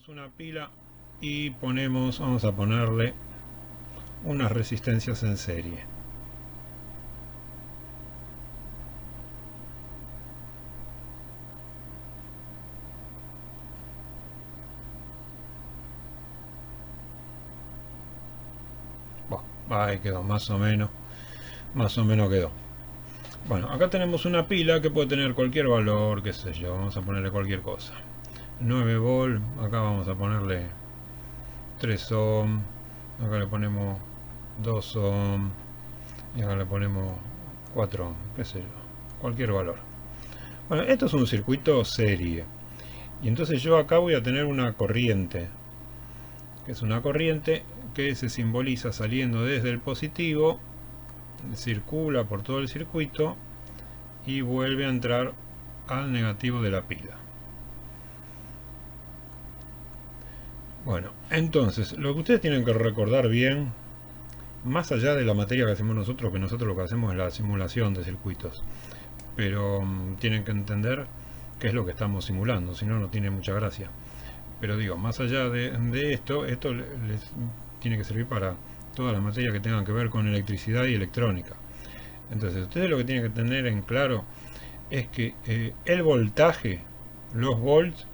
tenemos una pila y vamos a ponerle unas resistencias en serie. Bueno, ahí quedó, más o menos quedó. Bueno, acá tenemos una pila que puede tener cualquier valor, qué sé yo, vamos a ponerle cualquier cosa. 9 volt, acá vamos a ponerle 3 ohm, acá le ponemos 2 ohm, y acá le ponemos 4 ohm, qué sé yo, cualquier valor. Bueno, esto es un circuito serie, y entonces yo acá voy a tener una corriente, que es una corriente que se simboliza saliendo desde el positivo, circula por todo el circuito y vuelve a entrar al negativo de la pila. Bueno, entonces lo que ustedes tienen que recordar bien, más allá de la materia que hacemos nosotros, que nosotros lo que hacemos es la simulación de circuitos, pero tienen que entender qué es lo que estamos simulando, si no, no tiene mucha gracia. Pero digo, más allá de esto les tiene que servir para toda la materia que tengan que ver con electricidad y electrónica. Entonces, ustedes lo que tienen que tener en claro es que el voltaje, los volts,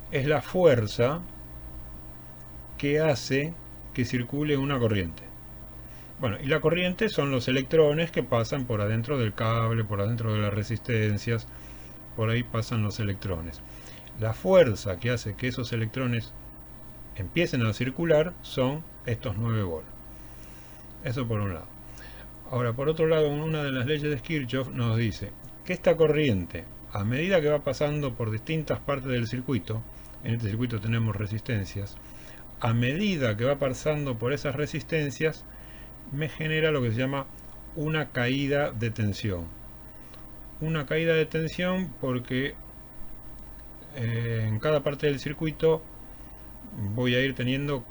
es la fuerza que hace que circule una corriente. Bueno, y la corriente son los electrones que pasan por adentro del cable, por adentro de las resistencias, por ahí pasan los electrones. La fuerza que hace que esos electrones empiecen a circular son estos 9 volts. Eso por un lado. Ahora, por otro lado, una de las leyes de Kirchhoff nos dice que esta corriente, a medida que va pasando por distintas partes del circuito, en este circuito tenemos resistencias, a medida que va pasando por esas resistencias, me genera lo que se llama una caída de tensión. Una caída de tensión porque en cada parte del circuito voy a ir teniendo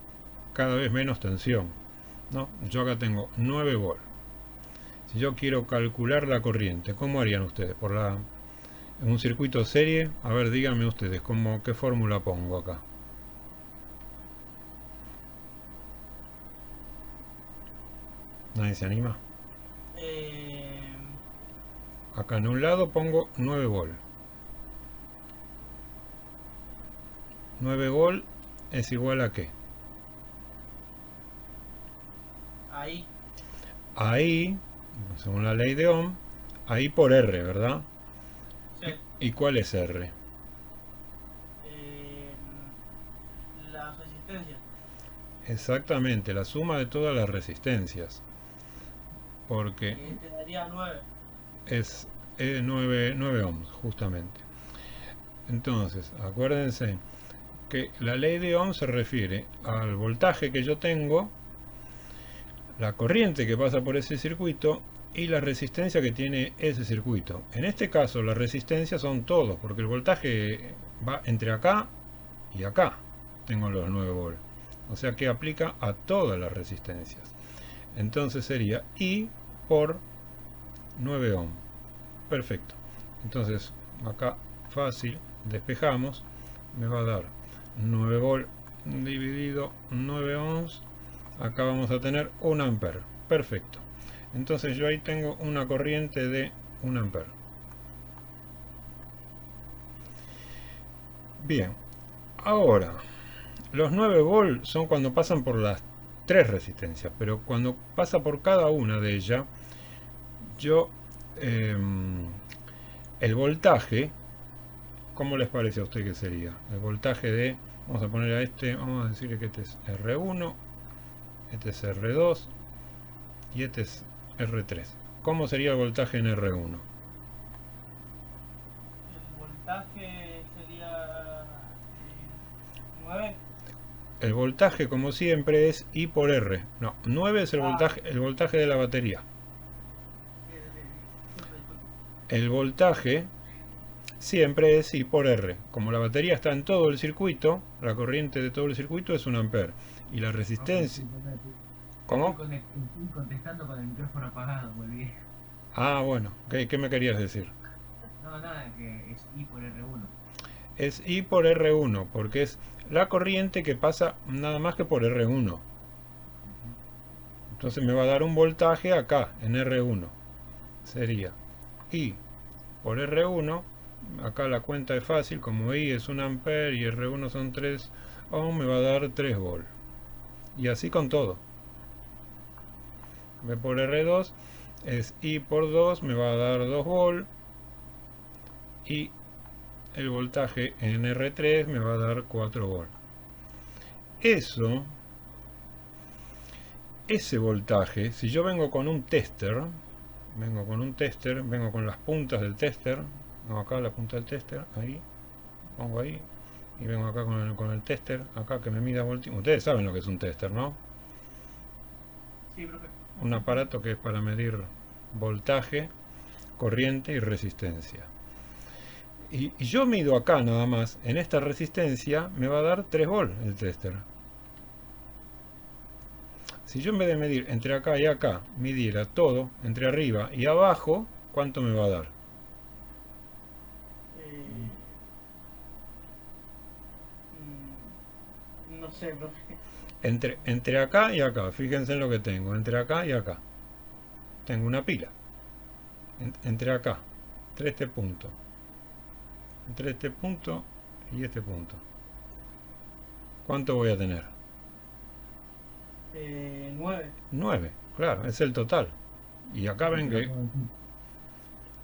cada vez menos tensión, ¿no? Yo acá tengo 9 volts. Si yo quiero calcular la corriente, ¿cómo harían ustedes? En un circuito serie, a ver, díganme ustedes, ¿qué fórmula pongo acá? ¿Nadie se anima? Acá en un lado pongo 9 volts. 9 volts es igual a ¿qué? Ahí, según la ley de Ohm, ahí por R, ¿verdad? Sí. ¿Y cuál es R? La resistencia. Exactamente, la suma de todas las resistencias. Porque Que te daría 9. es 9 ohms, justamente. Entonces, acuérdense que la ley de Ohm se refiere al voltaje que yo tengo, la corriente que pasa por ese circuito y la resistencia que tiene ese circuito. En este caso, las resistencias son todos, porque el voltaje va entre acá y acá. Tengo los 9 volts. O sea que aplica a todas las resistencias. Entonces sería I por 9 ohm. Perfecto. Entonces, acá fácil, despejamos, me va a dar 9 volts dividido 9 ohms. Acá vamos a tener 1 ampere. Perfecto. Entonces yo ahí tengo una corriente de 1 ampere. Bien. Ahora, los 9 volts son cuando pasan por las 3 resistencias, pero cuando pasa por cada una de ellas, yo el voltaje, ¿cómo les parece a usted que sería? El voltaje de, vamos a poner a este, vamos a decirle que este es R1, este es R2 y este es R3. ¿Cómo sería el voltaje en R1? El voltaje sería 9. El voltaje, como siempre, es I por R. No, 9 es el voltaje de la batería. El voltaje siempre es I por R. Como la batería está en todo el circuito, la corriente de todo el circuito es 1 ampere. Y la resistencia... ¿Cómo? Estoy contestando con el micrófono apagado, volví. Ah, bueno. ¿Qué me querías decir? No, nada, que es I por R1. es I por R1, porque es la corriente que pasa nada más que por R1. Entonces me va a dar un voltaje acá, en R1. Sería I por R1. Acá la cuenta es fácil, como I es 1 ampere y R1 son 3 ohm, me va a dar 3 volt. Y así con todo. B por R2 es I por 2, me va a dar 2 volt. Y el voltaje en R3 me va a dar 4 volt. Ese voltaje, si yo vengo con un tester, vengo con las puntas del tester, no, acá la punta del tester, ahí, pongo ahí, y vengo acá con el tester, acá que me mida voltaje. Ustedes saben lo que es un tester, ¿no? Sí, profe. Un aparato que es para medir voltaje, corriente y resistencia. Y yo mido acá nada más, en esta resistencia me va a dar 3 volt el tester. Si yo en vez de medir entre acá y acá, midiera todo, entre arriba y abajo, ¿cuánto me va a dar? No sé, profe. Entre acá y acá, fíjense en lo que tengo, entre acá y acá. Tengo una pila. Entre acá, entre este punto. Entre este punto y este punto. ¿Cuánto voy a tener? 9. 9, claro, es el total. Y acá ven que...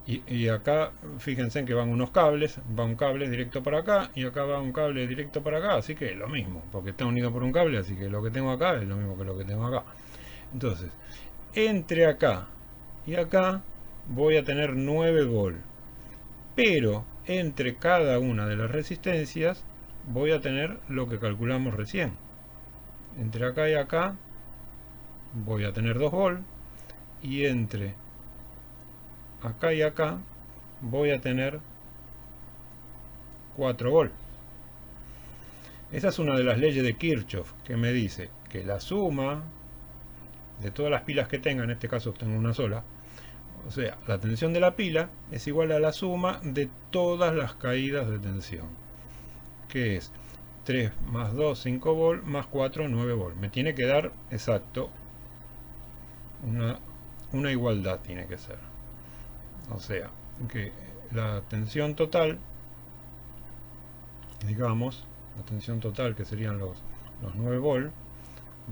Y acá, fíjense en que van unos cables, va un cable directo para acá y acá va un cable directo para acá, así que es lo mismo, porque está unido por un cable, así que lo que tengo acá es lo mismo que lo que tengo acá. Entonces, entre acá y acá voy a tener 9 volt, pero entre cada una de las resistencias voy a tener lo que calculamos recién. Entre acá y acá voy a tener 2 volt y entre acá y acá voy a tener 4 volt. Esa es una de las leyes de Kirchhoff, que me dice que la suma de todas las pilas que tenga, en este caso tengo una sola, o sea, la tensión de la pila es igual a la suma de todas las caídas de tensión, que es 3 más 2, 5 volt, más 4, 9 volt. Me tiene que dar exacto una igualdad, tiene que ser. O sea, que la tensión total, digamos, la tensión total que serían los 9 volt,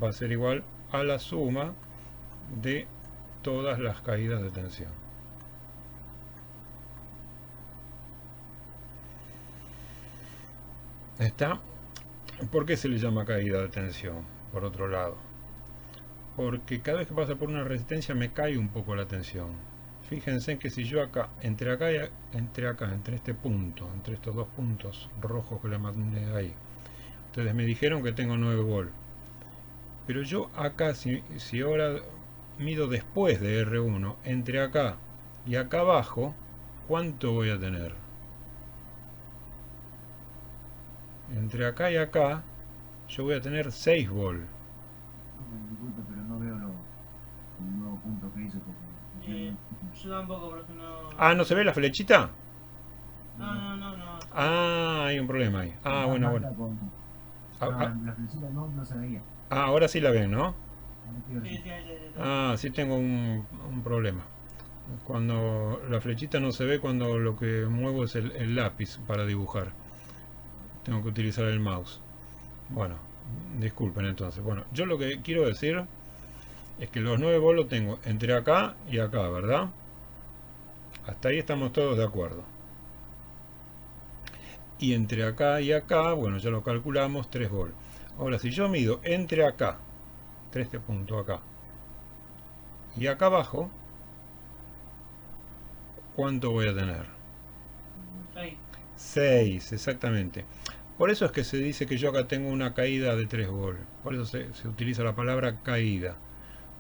va a ser igual a la suma de todas las caídas de tensión. ¿Está? ¿Por qué se le llama caída de tensión? Por otro lado, porque cada vez que pasa por una resistencia me cae un poco la tensión. Fíjense que si yo acá, entre este punto, entre estos dos puntos rojos que le mandé ahí, ustedes me dijeron que tengo 9 volt, pero yo acá, si ahora mido después de R1, entre acá y acá abajo, ¿cuánto voy a tener? Entre acá y acá, yo voy a tener 6 volt. Disculpe, pero no veo el nuevo punto que hizo. Yo tampoco, profe, no. Ah, ¿no se ve la flechita? No. Ah, hay un problema ahí. Ah, bueno. La flechita no se veía. Ah, ahora sí la ven, ¿no? Sí. Ah, sí tengo un problema. Cuando la flechita no se ve, cuando lo que muevo es el lápiz para dibujar. Tengo que utilizar el mouse. Bueno, disculpen entonces. Bueno, yo lo que quiero decir es que los 9 volt los tengo entre acá y acá, ¿verdad? Hasta ahí estamos todos de acuerdo. Y entre acá y acá, bueno, ya lo calculamos, 3 volt. Ahora, si yo mido entre acá, entre este punto acá, y acá abajo, ¿cuánto voy a tener? 6, exactamente. Por eso es que se dice que yo acá tengo una caída de 3 volt. Por eso se utiliza la palabra caída.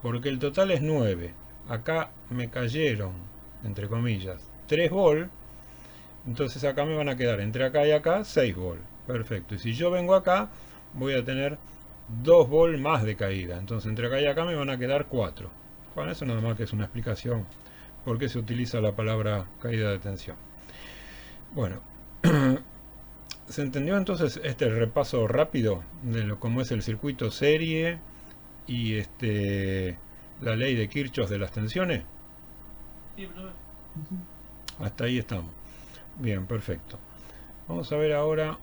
Porque el total es 9. Acá me cayeron, entre comillas, 3 volt. Entonces acá me van a quedar entre acá y acá 6 volt. Perfecto. Y si yo vengo acá, voy a tener 2 volt más de caída. Entonces entre acá y acá me van a quedar 4. Bueno, eso nada más que es una explicación por qué se utiliza la palabra caída de tensión. Bueno, ¿Se entendió entonces este repaso rápido de cómo es el circuito serie y la ley de Kirchhoff de las tensiones? Sí, profe. Sí, sí. Hasta ahí estamos. Bien, perfecto. Vamos a ver ahora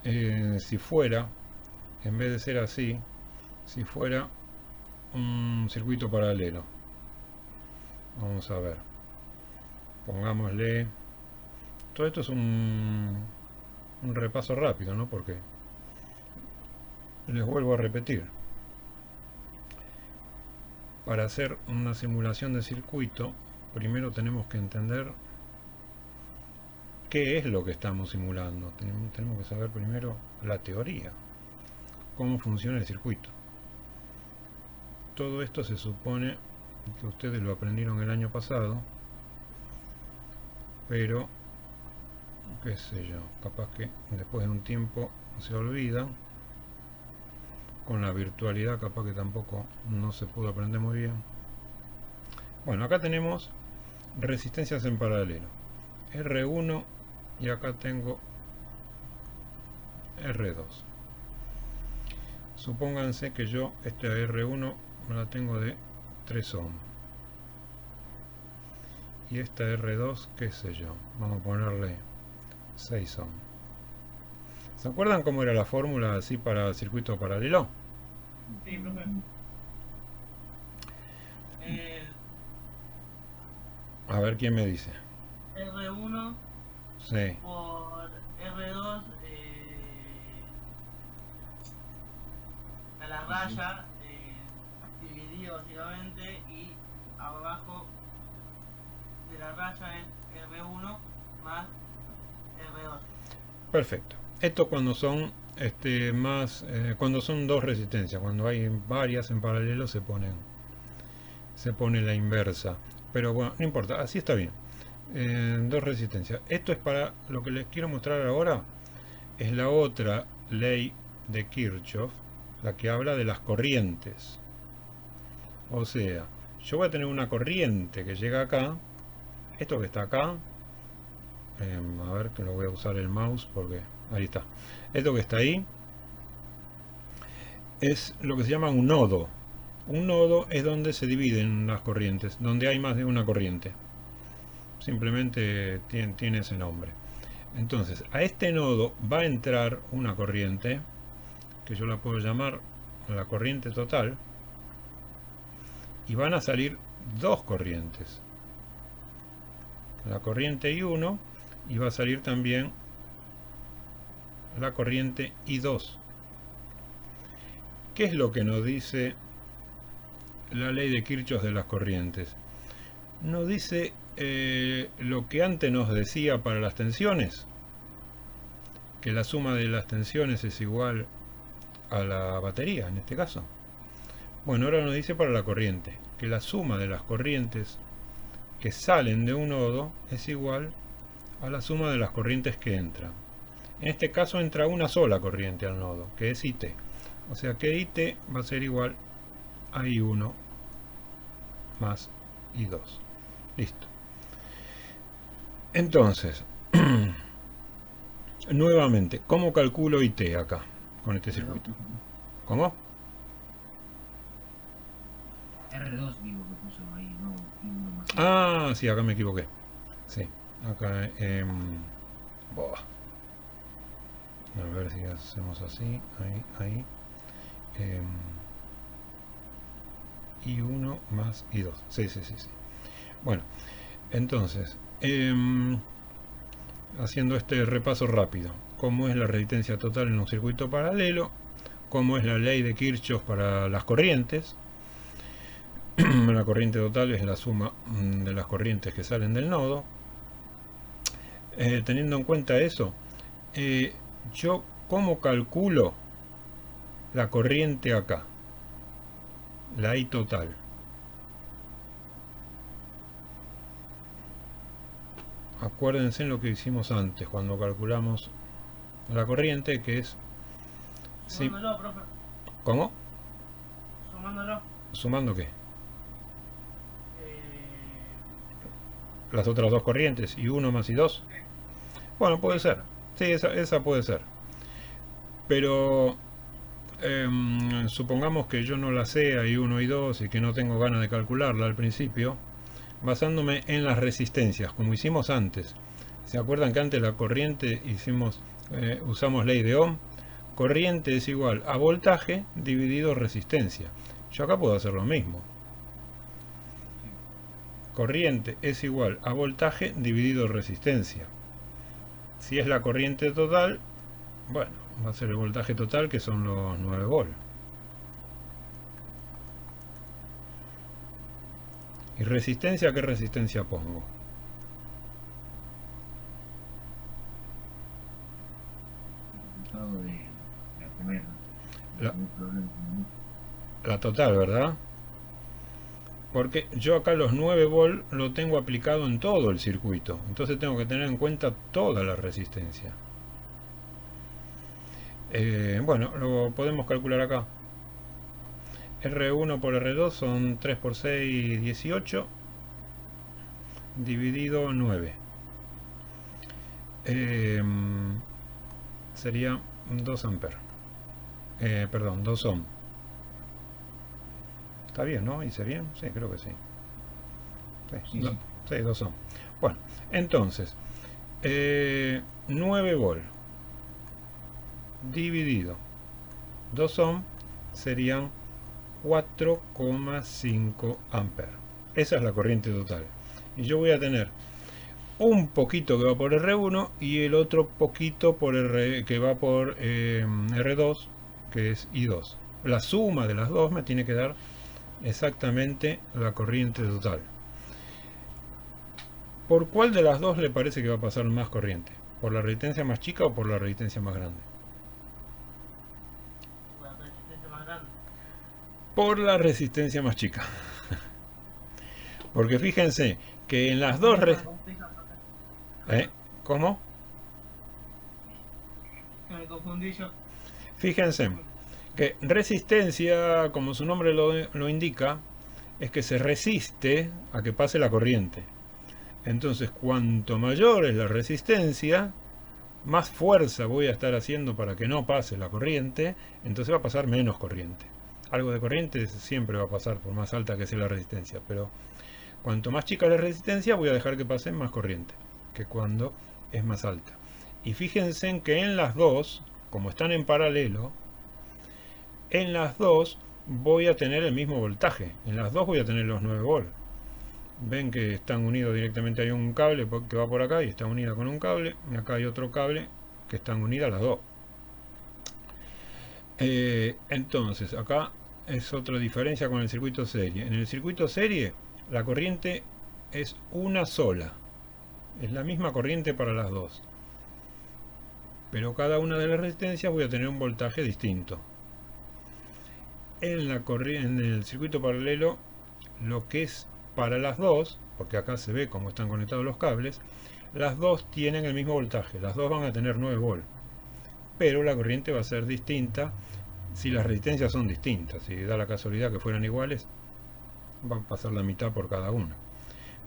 si fuera, en vez de ser así, si fuera un circuito paralelo. Vamos a ver. Pongámosle... Todo esto es un repaso rápido, ¿no? Porque les vuelvo a repetir. Para hacer una simulación de circuito, primero tenemos que entender qué es lo que estamos simulando. Tenemos que saber primero la teoría, cómo funciona el circuito. Todo esto se supone que ustedes lo aprendieron el año pasado, pero qué sé yo, capaz que después de un tiempo se olvidan. Con la virtualidad capaz que tampoco no se pudo aprender muy bien. Bueno, acá tenemos resistencias en paralelo, R1, y acá tengo R2. Supónganse que yo esta R1 la tengo de 3 ohm y esta R2, qué sé yo, vamos a ponerle 6 ohm. ¿Se acuerdan cómo era la fórmula así para circuito paralelo? Sí, profe. A ver quién me dice. R1 Sí, por R2 a la raya dividido básicamente, y abajo de la raya es R1 más R2. perfecto. Esto cuando son cuando son dos resistencias, cuando hay varias en paralelo se pone la inversa. Pero bueno, no importa, así está bien. Dos resistencias. Esto es para lo que les quiero mostrar ahora. Es la otra ley de Kirchhoff, la que habla de las corrientes. O sea, yo voy a tener una corriente que llega acá. Esto que está acá, a ver, que lo voy a usar el mouse porque ahí está. Esto que está ahí es lo que se llama un nodo. Un nodo es donde se dividen las corrientes, donde hay más de una corriente. Simplemente tiene ese nombre. Entonces, a este nodo va a entrar una corriente que yo la puedo llamar la corriente total, y van a salir dos corrientes, la corriente I1, y va a salir también la corriente I2. ¿Qué es lo que nos dice la ley de Kirchhoff de las corrientes? Nos dice lo que antes nos decía para las tensiones, que la suma de las tensiones es igual a la batería en este caso. Bueno, ahora nos dice para la corriente, que la suma de las corrientes que salen de un nodo es igual a la suma de las corrientes que entran. En este caso entra una sola corriente al nodo, que es IT. O sea que IT va a ser igual a I1 más I2. Listo. Entonces, nuevamente, ¿cómo calculo IT acá con este circuito? ¿Cómo? R2 digo que puso ahí, no I1 más. Ah, sí, acá me equivoqué. Sí, acá boh. A ver si hacemos así, ahí. I1 más I2. Sí. Bueno, entonces, haciendo este repaso rápido, cómo es la resistencia total en un circuito paralelo, cómo es la ley de Kirchhoff para las corrientes. La corriente total es la suma de las corrientes que salen del nodo. Teniendo en cuenta eso, yo cómo calculo la corriente acá, la I total. Acuérdense en lo que hicimos antes cuando calculamos la corriente, que es Sumándolo, profe. ¿Cómo? Sumándolo. ¿Sumando qué? Las otras dos corrientes, I1 más I2. Bueno, puede ser. Sí, esa puede ser. Pero supongamos que yo no la sé, hay 1 y 2 y que no tengo ganas de calcularla al principio, basándome en las resistencias, como hicimos antes. ¿Se acuerdan que antes la corriente usamos ley de Ohm? Corriente es igual a voltaje dividido resistencia. Yo acá puedo hacer lo mismo. Corriente es igual a voltaje dividido resistencia. Si es la corriente total, bueno, va a ser el voltaje total, que son los 9 volts. ¿Y resistencia? ¿Qué resistencia pongo? Resultado de la primera. La- No hay problema. La total, ¿verdad? Porque yo acá los 9 volts lo tengo aplicado en todo el circuito. Entonces tengo que tener en cuenta toda la resistencia. Bueno, lo podemos calcular acá. R1 por R2 son 3 por 6, 18. Dividido 9. Sería 2 amperes. Perdón, 2 ohm. Está bien, ¿no? ¿Hice bien? Sí, creo que sí. Sí, Sí. sí, 2 ohm. Bueno, entonces, 9 volts dividido 2 ohm serían 4,5 amperes. Esa es la corriente total. Y yo voy a tener un poquito que va por R1 y el otro poquito que va por R2, que es I2. La suma de las dos me tiene que dar exactamente la corriente total. ¿Por cuál de las dos le parece que va a pasar más corriente? ¿Por la resistencia más chica o por la resistencia más grande? Por la resistencia más grande. Por la resistencia más chica. Porque fíjense que en las dos... ¿Cómo? Que me confundí yo. Fíjense que resistencia, como su nombre lo indica, es que se resiste a que pase la corriente. Entonces, cuanto mayor es la resistencia, más fuerza voy a estar haciendo para que no pase la corriente, entonces va a pasar menos corriente. Algo de corriente siempre va a pasar, por más alta que sea la resistencia, pero cuanto más chica la resistencia, voy a dejar que pase más corriente que cuando es más alta. Y fíjense en que en las dos, como están en paralelo, en las dos voy a tener el mismo voltaje. En las dos voy a tener los 9 volts. Ven que están unidos directamente, hay un cable que va por acá y está unida con un cable, y acá hay otro cable que están unidas las dos. Entonces acá es otra diferencia con el circuito serie. En el circuito serie la corriente es una sola, es la misma corriente para las dos, pero cada una de las resistencias voy a tener un voltaje distinto. En el circuito paralelo, lo que es para las dos, porque acá se ve cómo están conectados los cables, las dos tienen el mismo voltaje, las dos van a tener 9 volts, pero la corriente va a ser distinta si las resistencias son distintas. Si da la casualidad que fueran iguales, va a pasar la mitad por cada una,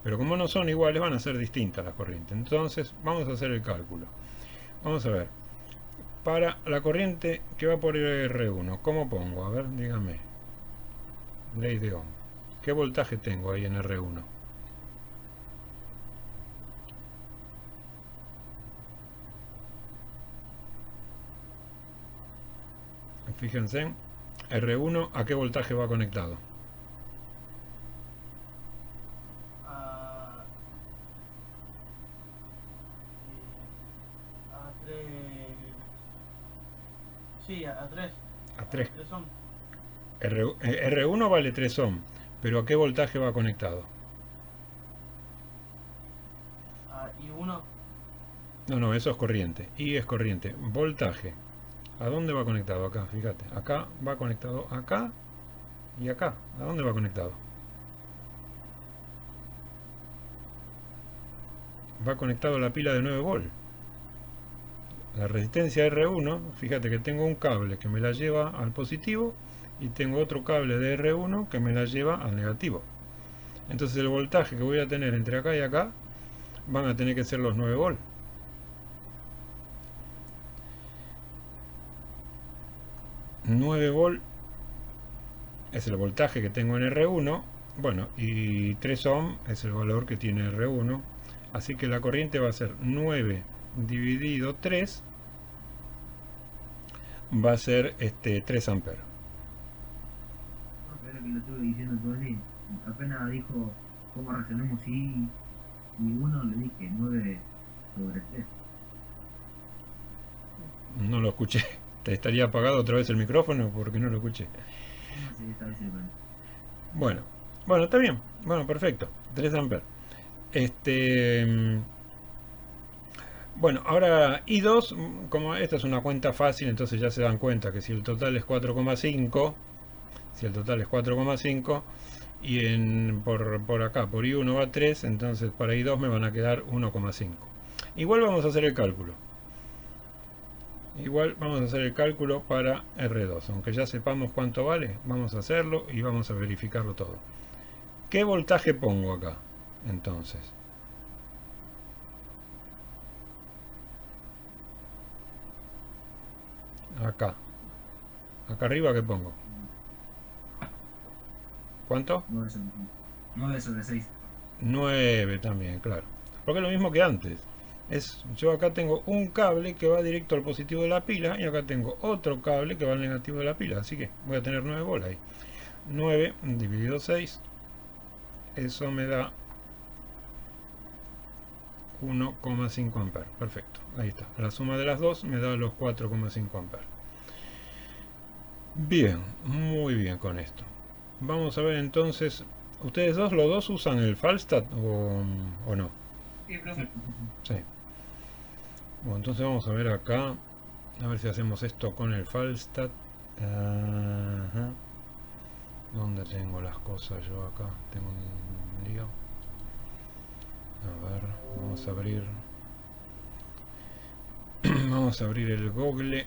pero como no son iguales, van a ser distintas las corrientes. Entonces vamos a hacer el cálculo. Vamos a ver, para la corriente que va por R1, ¿cómo pongo? A ver, dígame. Ley de Ohm. ¿Qué voltaje tengo ahí en R1? Fíjense, R1, ¿a qué voltaje va conectado? A 3. Sí, a 3. A 3. 3 son. R1 vale 3 ohm, pero ¿a qué voltaje va conectado? Y 1. No, eso es corriente. Y es corriente. Voltaje. ¿A dónde va conectado? Acá, fíjate. Acá va conectado acá y acá. ¿A dónde va conectado? Va conectado a la pila de 9 volts. La resistencia R1, fíjate que tengo un cable que me la lleva al positivo y tengo otro cable de R1 que me la lleva al negativo. Entonces el voltaje que voy a tener entre acá y acá van a tener que ser los 9 volts. 9 volt es el voltaje que tengo en R1, bueno, y 3 ohm es el valor que tiene R1, así que la corriente va a ser 9 dividido 3, va a ser 3 amperes. Porque era que lo estuve diciendo todo el día. Apenas dijo cómo resolvemos y uno le dije 9/3. No lo escuché. ¿Te estaría apagado otra vez el micrófono? Porque no lo escuché. No sé, esta vez se bueno. Bueno, bueno, está bien. Bueno, perfecto. 3 amperes. Bueno, ahora I2, como esta es una cuenta fácil, entonces ya se dan cuenta que si el total es 4,5, si el total es 4,5 y por acá, por I1 va 3, entonces para I2 me van a quedar 1,5. Igual vamos a hacer el cálculo. Igual vamos a hacer el cálculo para R2, aunque ya sepamos cuánto vale, vamos a hacerlo y vamos a verificarlo todo. ¿Qué voltaje pongo acá? Entonces, acá arriba, ¿qué pongo? ¿Cuánto? 9/6. 9 también, claro. Porque es lo mismo que antes. Yo acá tengo un cable que va directo al positivo de la pila y acá tengo otro cable que va al negativo de la pila. Así que voy a tener 9 bolas ahí. 9 dividido 6, eso me da 1,5 amperes. Perfecto, ahí está. La suma de las dos me da los 4,5 amperes. Bien, muy bien con esto. Vamos a ver entonces, ¿ustedes los dos usan el Falstad o no? Sí, profe. Sí. Bueno, entonces vamos a ver acá, a ver si hacemos esto con el Falstad. Ajá. ¿Dónde tengo las cosas yo acá? Tengo un lío. A ver, vamos a abrir. Vamos a abrir el Google.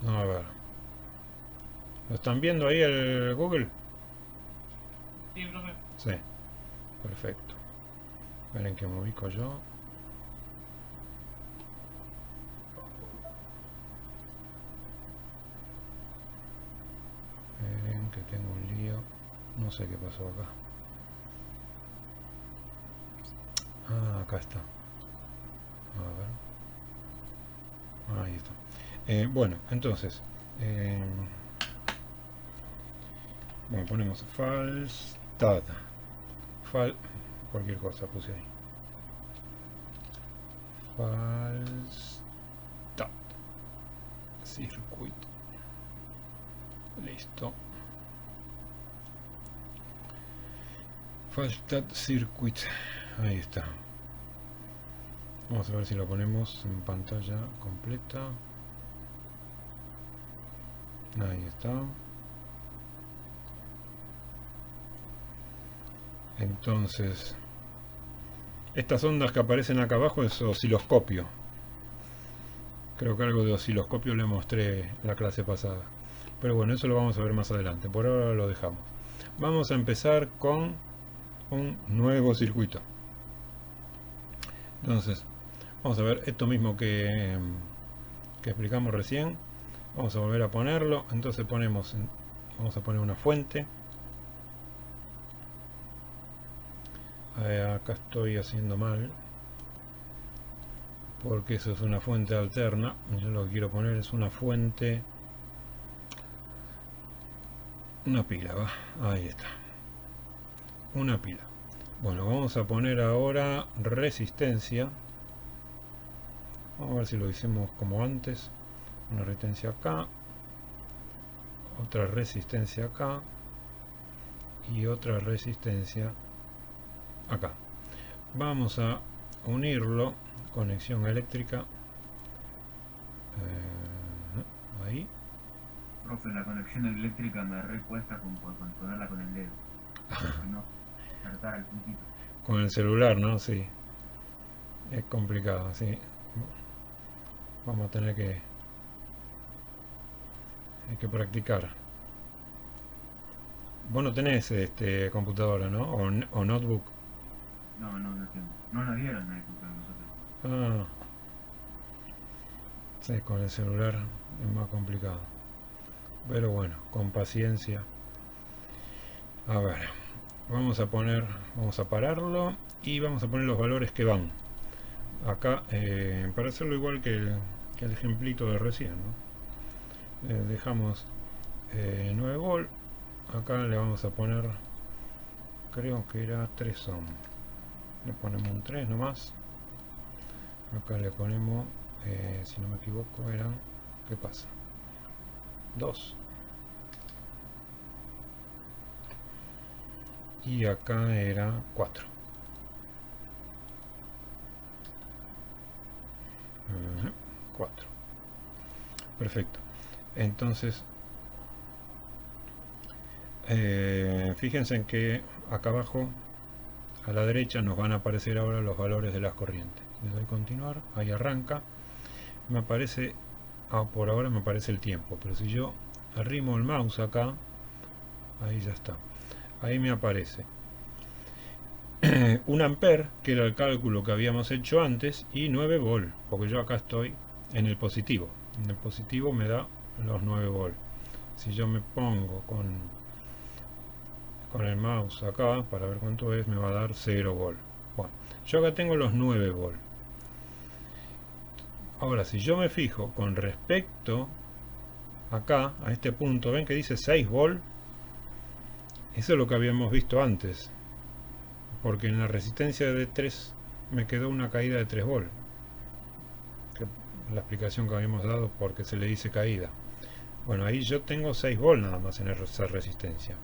A ver. ¿Lo están viendo ahí el Google? Sí, profe. Sí. Perfecto. Esperen que me ubico yo. Esperen que tengo un lío. No sé qué pasó acá. Ah, acá está. A ver. Ahí está. Bueno, entonces. Bueno, ponemos Falstad. Cualquier cosa puse ahí. Falstad. Circuito. Listo. Falstad Circuit. Ahí está. Vamos a ver si lo ponemos en pantalla completa. Ahí está. Entonces, estas ondas que aparecen acá abajo es osciloscopio. Creo que algo de osciloscopio le mostré la clase pasada. Pero bueno, eso lo vamos a ver más adelante. Por ahora lo dejamos. Vamos a empezar con un nuevo circuito. Entonces, vamos a ver esto mismo que explicamos recién. Vamos a volver a ponerlo. Entonces vamos a poner una fuente. Acá estoy haciendo mal, porque eso es una fuente alterna. Yo lo que quiero poner es una fuente, una pila, va, ahí está, una pila. Bueno, vamos a poner ahora resistencia. Vamos a ver si lo hicimos como antes. Una resistencia acá, otra resistencia acá y otra resistencia acá. Vamos a unirlo, conexión eléctrica, ahí. Profe, la conexión eléctrica me recuesta por controlarla con el dedo. Porque no acertar al puntito. Con el celular, ¿no? Sí. Es complicado, sí. Vamos a tener que practicar. Vos no tenés computadora, ¿no? O notebook. No, no, no tengo. No la vieron en la época de nosotros. Ah, sí, con el celular es más complicado. Pero bueno, con paciencia. A ver, vamos a pararlo y vamos a poner los valores que van. Acá, para hacerlo igual que el ejemplito de recién, ¿no? Dejamos 9 volt. Acá le vamos a poner, creo que era 3 ohm. Le ponemos un 3 nomás. Acá le ponemos, si no me equivoco, eran, ¿qué pasa? 2. Y acá era 4. 4. Perfecto. Entonces, fíjense en que acá abajo a la derecha nos van a aparecer ahora los valores de las corrientes. Le doy continuar, ahí arranca. Me aparece, por ahora me aparece el tiempo, pero si yo arrimo el mouse acá, ahí ya está. Ahí me aparece 1 ampere, que era el cálculo que habíamos hecho antes, y 9 volt, porque yo acá estoy en el positivo. En el positivo me da los 9 volt. Si yo me pongo con el mouse acá para ver cuánto es, me va a dar 0 volt. Bueno, yo acá tengo los 9 volt. Ahora, si yo me fijo con respecto acá a este punto, ven que dice 6 volt. Eso es lo que habíamos visto antes, porque en la resistencia de 3 me quedó una caída de 3 volt, que la explicación que habíamos dado porque se le dice caída. Bueno, ahí yo tengo 6 volt nada más en esa resistencia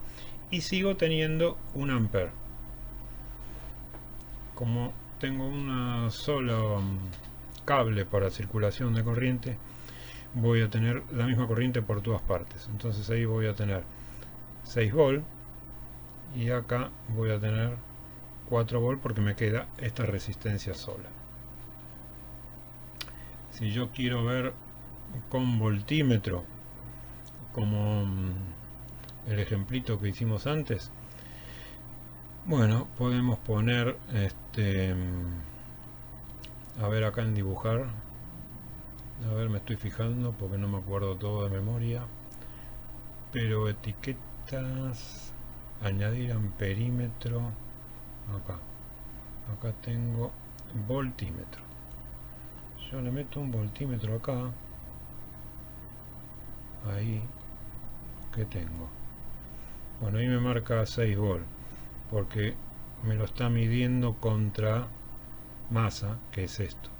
y sigo teniendo 1 ampere. Como tengo una sola cable para circulación de corriente, voy a tener la misma corriente por todas partes. Entonces ahí voy a tener 6 volt y acá voy a tener 4 volt porque me queda esta resistencia sola. Si yo quiero ver con voltímetro, como el ejemplito que hicimos antes, bueno, podemos poner a ver acá en dibujar, a ver, me estoy fijando porque no me acuerdo todo de memoria, pero etiquetas, añadir amperímetro, acá tengo voltímetro. Yo le meto un voltímetro acá, ahí, que tengo, bueno, ahí me marca 6 volt porque me lo está midiendo contra masa, que es esto.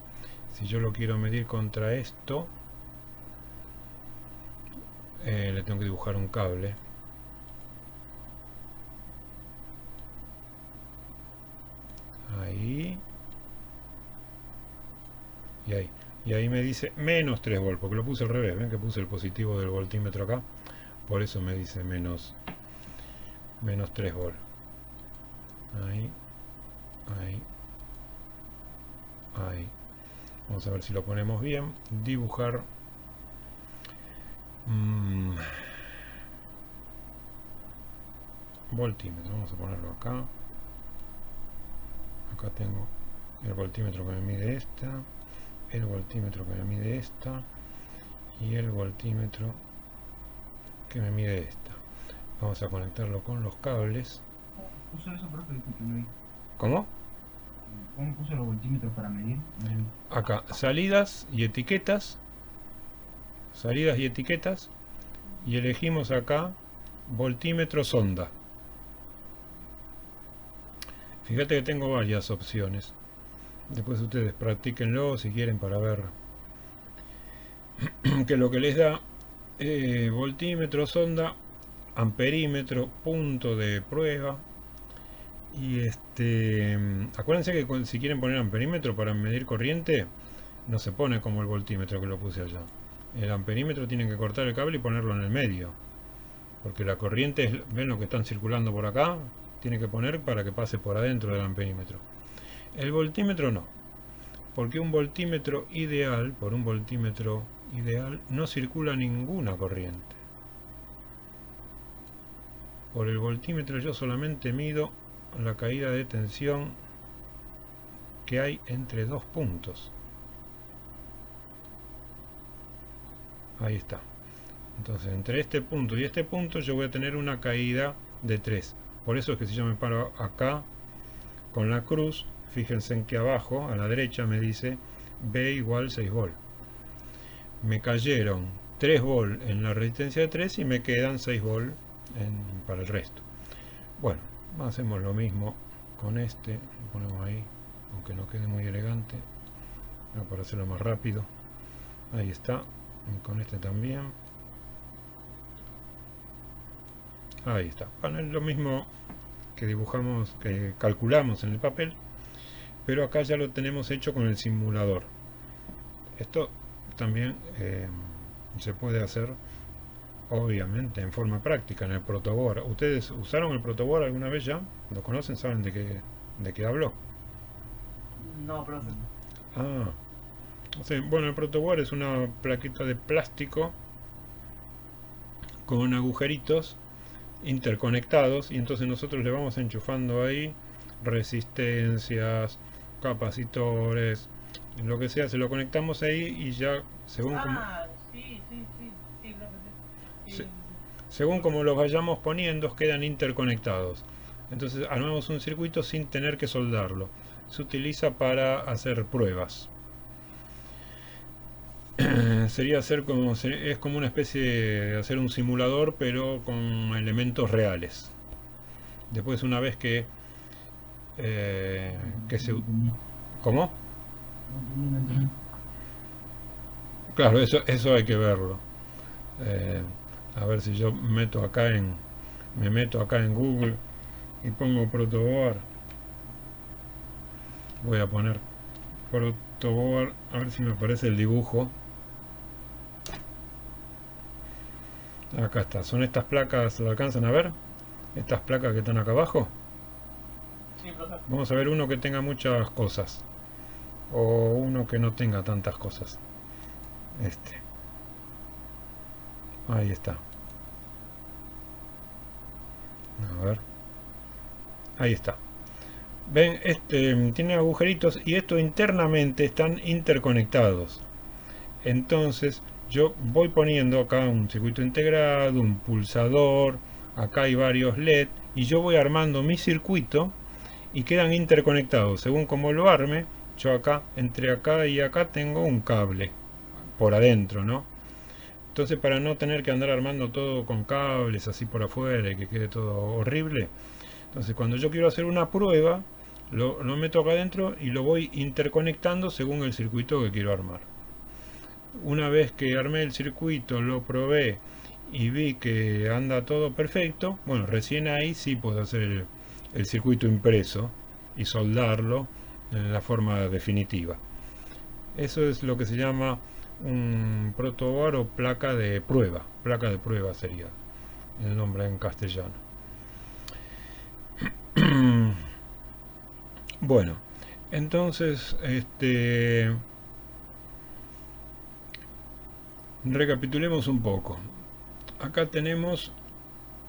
Si yo lo quiero medir contra esto, le tengo que dibujar un cable. Ahí. Y ahí. Y ahí me dice menos 3 volt, porque lo puse al revés. Ven que puse el positivo del voltímetro acá. Por eso me dice menos 3 volt. Ahí. Ahí. Ahí. Vamos a ver si lo ponemos bien. Dibujar. Voltímetro. Vamos a ponerlo acá. Acá tengo el voltímetro que me mide esta, el voltímetro que me mide esta y el voltímetro que me mide esta. Vamos a conectarlo con los cables. ¿Cómo puso eso, profe? Disculpe, no vi. ¿Cómo? ¿Cómo puso los voltímetros para medir? No vi. Acá, salidas y etiquetas. Salidas y etiquetas. Y elegimos acá voltímetro sonda. Fíjate que tengo varias opciones. Después ustedes practíquenlo si quieren para ver que lo que les da voltímetro, sonda, amperímetro, punto de prueba. Y acuérdense que si quieren poner amperímetro para medir corriente, no se pone como el voltímetro que lo puse allá. El amperímetro tienen que cortar el cable y ponerlo en el medio, porque la corriente, ven lo que están circulando por acá, tiene que poner para que pase por adentro del amperímetro. El voltímetro no, porque un voltímetro ideal, por un voltímetro ideal, no circula ninguna corriente. Por el voltímetro yo solamente mido la caída de tensión que hay entre dos puntos. Ahí está. Entonces entre este punto y este punto yo voy a tener una caída de 3. Por eso es que si yo me paro acá con la cruz, fíjense en que abajo a la derecha me dice B igual 6 volt. Me cayeron 3 volt en la resistencia de 3 y me quedan 6 volt para el resto. Bueno, hacemos lo mismo con este, lo ponemos ahí, aunque no quede muy elegante, para hacerlo más rápido. Ahí está, y con este también. Ahí está, bueno, es lo mismo que dibujamos, que calculamos en el papel, pero acá ya lo tenemos hecho con el simulador. Esto también se puede hacer obviamente en forma práctica en el protoboard. ¿Ustedes usaron el protoboard alguna vez ya? ¿Lo conocen? ¿Saben de qué hablo? No, profe. Ah, sí, bueno, el protoboard es una plaquita de plástico con agujeritos interconectados, y entonces nosotros le vamos enchufando ahí resistencias, capacitores, lo que sea, se lo conectamos ahí y ya según Sí, profe, sí. se- según como los vayamos poniendo quedan interconectados. Entonces armamos un circuito sin tener que soldarlo. Se utiliza para hacer pruebas. Sería hacer como es como una especie de hacer un simulador pero con elementos reales. Después una vez que se... ¿Cómo? Claro, eso hay que verlo. Eh, a ver si yo me meto acá en Google y pongo protoboard. Voy a poner protoboard a ver si me aparece el dibujo. Acá está, son estas placas, ¿lo alcanzan a ver? Estas placas que están acá abajo. Sí, profe. Vamos a ver uno que tenga muchas cosas o uno que no tenga tantas cosas. Ahí está. A ver. Ahí está. Ven, tiene agujeritos y estos internamente están interconectados. Entonces yo voy poniendo acá un circuito integrado, un pulsador, acá hay varios LED y yo voy armando mi circuito y quedan interconectados. Según como lo arme, yo acá, entre acá y acá tengo un cable por adentro, ¿no? Entonces para no tener que andar armando todo con cables así por afuera y que quede todo horrible, entonces cuando yo quiero hacer una prueba, lo meto acá adentro y lo voy interconectando según el circuito que quiero armar. Una vez que armé el circuito, lo probé y vi que anda todo perfecto, bueno, recién ahí sí puedo hacer el circuito impreso y soldarlo en la forma definitiva. Eso es lo que se llama un protoboard o placa de prueba. Placa de prueba sería el nombre en castellano. Bueno, entonces recapitulemos un poco. Acá tenemos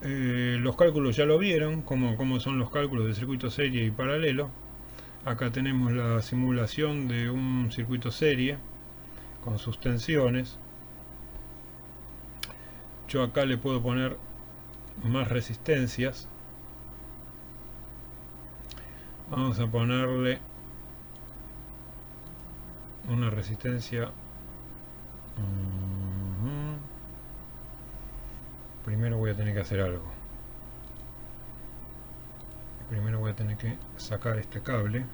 los cálculos, ya lo vieron, cómo son los cálculos de circuito serie y paralelo. Acá tenemos la simulación de un circuito serie con sus tensiones. Yo acá le puedo poner más resistencias. Vamos a ponerle una resistencia. Primero voy a tener que hacer algo. Primero voy a tener que sacar este cable.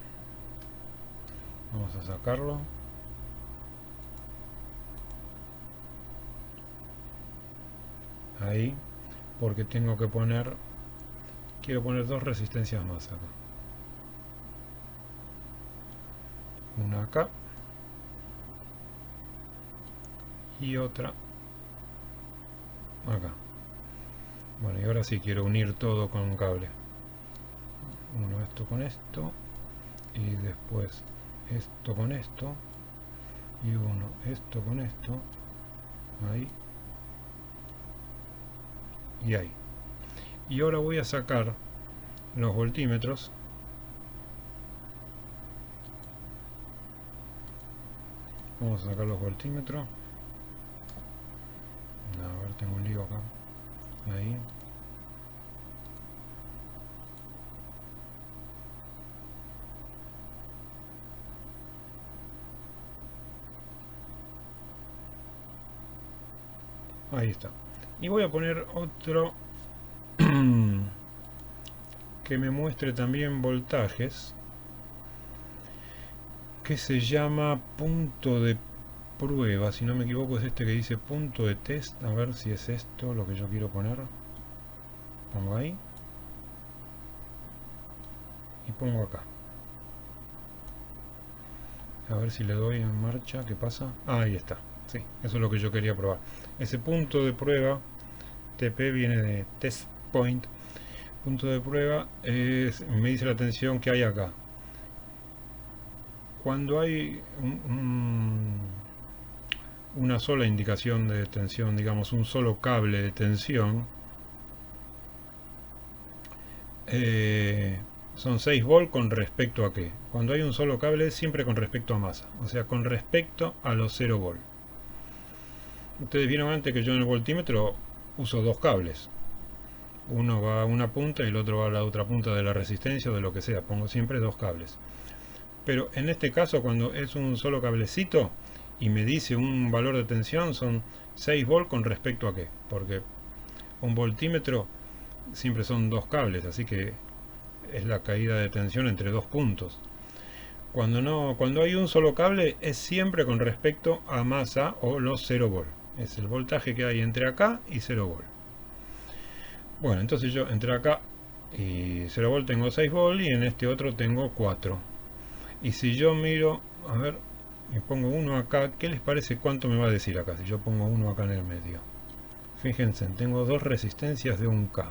Vamos a sacarlo. Ahí, porque tengo que poner, quiero poner dos resistencias más acá. Una acá y otra acá. Bueno, y ahora sí quiero unir todo con un cable. Uno esto con esto y después esto con esto y uno esto con esto, ahí y ahí. Y ahora voy a sacar los voltímetros. Vamos a sacar los voltímetros. A ver, tengo un lío acá. Ahí. Ahí está. Y voy a poner otro que me muestre también voltajes, que se llama punto de prueba, si no me equivoco es este que dice punto de test. A ver si es esto lo que yo quiero poner. Pongo ahí y pongo acá. A ver si le doy en marcha, ¿qué pasa? Ah, ahí está. Sí, eso es lo que yo quería probar. Ese punto de prueba, TP viene de test point. Punto de prueba me dice la tensión que hay acá. Cuando hay una sola indicación de tensión, digamos un solo cable de tensión, son 6 volts con respecto a qué. Cuando hay un solo cable es siempre con respecto a masa, o sea, con respecto a los 0 volts. Ustedes vieron antes que yo en el voltímetro uso dos cables. Uno va a una punta y el otro va a la otra punta de la resistencia o de lo que sea. Pongo siempre dos cables. Pero en este caso, cuando es un solo cablecito y me dice un valor de tensión, son 6 volts con respecto a qué. Porque un voltímetro siempre son dos cables, así que es la caída de tensión entre dos puntos. Cuando hay un solo cable es siempre con respecto a masa o los 0 volts. Es el voltaje que hay entre acá y 0 volts. Bueno, entonces yo entre acá y 0 volts tengo 6 volts y en este otro tengo 4. Y si yo miro, a ver, y pongo uno acá, ¿qué les parece cuánto me va a decir acá? Si yo pongo uno acá en el medio. Fíjense, tengo dos resistencias de 1K.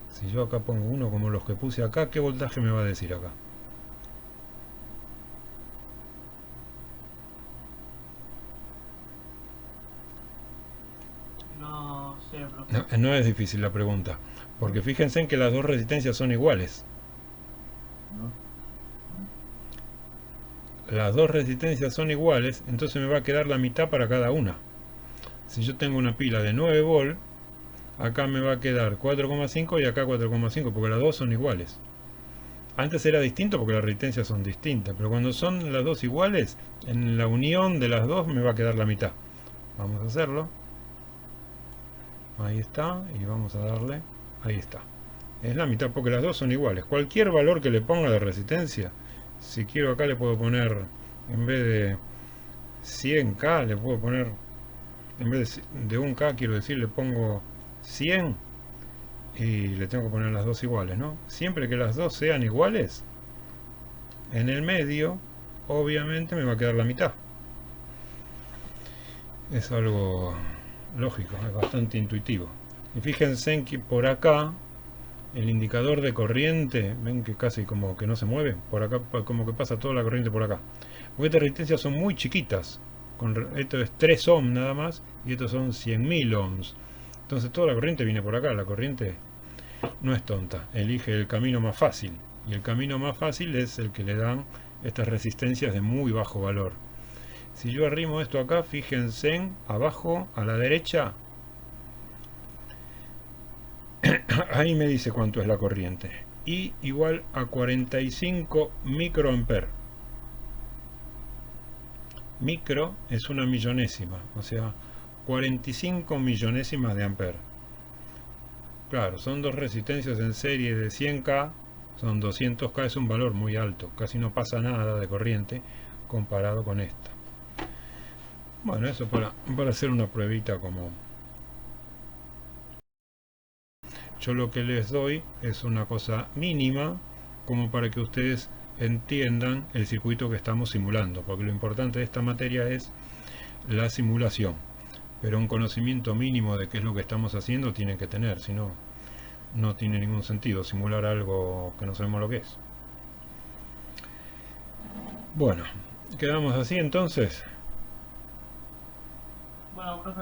Si yo acá pongo uno como los que puse acá, ¿qué voltaje me va a decir acá? No sé, profe. No es difícil la pregunta, porque fíjense en que las dos resistencias son iguales. ¿no? Las dos resistencias son iguales, entonces me va a quedar la mitad para cada una. Si yo tengo una pila de 9 volts, acá me va a quedar 4,5 y acá 4,5, porque las dos son iguales. Antes era distinto porque las resistencias son distintas, pero cuando son las dos iguales, en la unión de las dos me va a quedar la mitad. Vamos a hacerlo. Ahí está, y vamos a darle, ahí está. Es la mitad porque las dos son iguales. Cualquier valor que le ponga de resistencia, si quiero acá le puedo poner, en vez de 100K, le puedo poner, en vez de 1K quiero decir, le pongo 100 y le tengo que poner las dos iguales, ¿no? Siempre que las dos sean iguales, en el medio, obviamente me va a quedar la mitad. Es algo lógico, es bastante intuitivo. Y fíjense en que por acá el indicador de corriente, ven que casi como que no se mueve, por acá como que pasa toda la corriente por acá. Porque estas resistencias son muy chiquitas, esto es 3 ohms nada más y estos son 100.000 ohms. Entonces toda la corriente viene por acá, la corriente no es tonta, elige el camino más fácil. Y el camino más fácil es el que le dan estas resistencias de muy bajo valor. Si yo arrimo esto acá, fíjense abajo a la derecha, ahí me dice cuánto es la corriente. I igual a 45 microamperes. Micro es una millonésima, o sea, 45 millonésimas de amper. Claro, son dos resistencias en serie de 100K, son 200K, es un valor muy alto, casi no pasa nada de corriente comparado con esta. Bueno, eso para hacer una pruebita como... Yo lo que les doy es una cosa mínima como para que ustedes entiendan el circuito que estamos simulando, porque lo importante de esta materia es la simulación, pero un conocimiento mínimo de qué es lo que estamos haciendo tienen que tener, si no, no tiene ningún sentido simular algo que no sabemos lo que es. Bueno, quedamos así entonces. Bueno, profe.